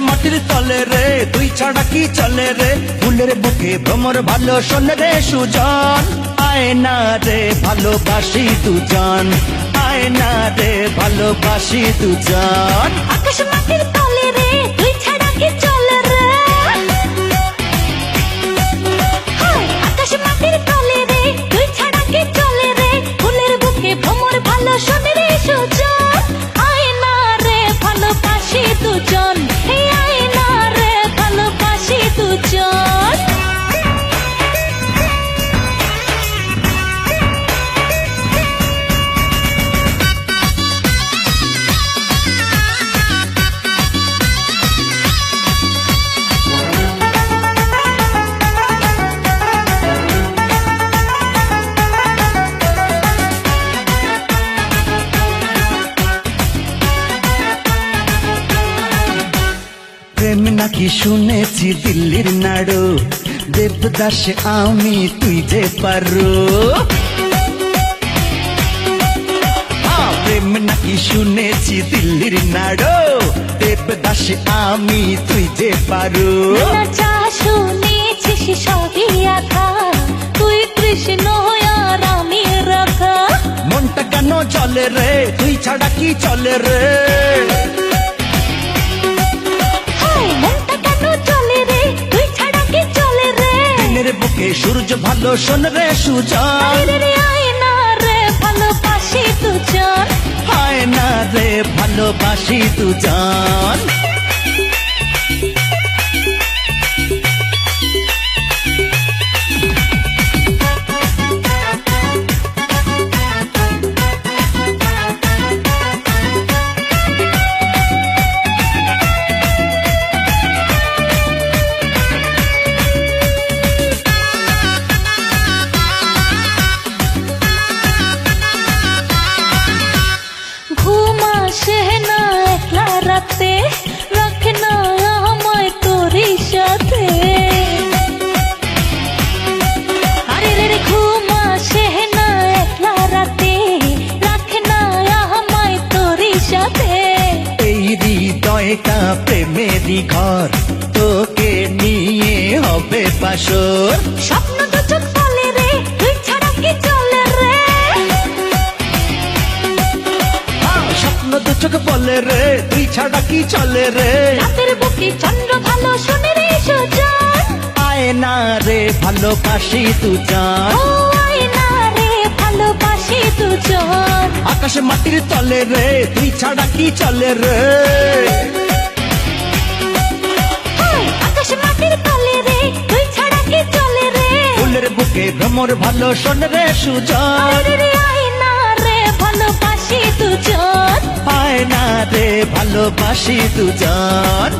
মাটির তলে রে তুই ছাড়া কি চলে রে ফুলের বুকে ভ্রমর ভালো শোনে রে সুজন আয় না রে ভালোবাসি দুজন আয় না রে ভালোবাসি দুজন আকাশ মাটির তলে রে তুই ছাড়া কি চলে রে আকাশ মাটির তলে রে তুই ছাড়া কি চলে রে ফুলের বুকে ভ্রমর ভালো শোনে রে সুজন আয় না রে ভালোবাসি দুজন আয় না রে ভালোবাসি দুজন প্রেম নাকি শুনেছি দিল্লির নাড়ু দেবদাস আমি তুই যে পারো প্রেম নাকি শুনেছি দিল্লির নাড়ু দেবদাস আমি তুই যে পারো না যা শুনেছিস সবই আধা তুই কৃষ্ণ আর আমি রাধা মনটা কেন চলে রে তুই ছাড়া কি চলে রে মনটা কেন চলে রে তুই ছাড়া কি চলে রে দিনের বুকে সূর্য ভালো শোন রে সুজন রে আয় না রে ভালোবাসি দুজন আয় না রে ভালোবাসি দুজন রাতে রাখ না আমায় তোরই সাথে আরে রে ঘুম আসে না একলা রাতে রাখ না আমায় তোরই সাথে এই হৃদয়টা প্রেমেরই ঘর তোকে নিয়ে হবে বাসর স্বপ্ন দু চোখ বলে রে তুই ছাড়া কি চলে রে স্বপ্ন দু চোখ বলে রে তুই ছাড়া কি চলে রে রাতের বুকে চন্দ্র ভালো শোনে রে সুজন আয় না রে ভালোবাসি দুজন ও আয় না রে ভালোবাসি দুজন আকাশ মাটির তলে রে তুই ছাড়া কি চলে রে আকাশ মাটির তলে রে তুই ছাড়া কি চলে রে ফুলের বুকে ভ্রমর ভালো শোন রে সুজন রে আয় না রে ভালোবাসি দুজন আয় না রে ভালোবাসি দুজন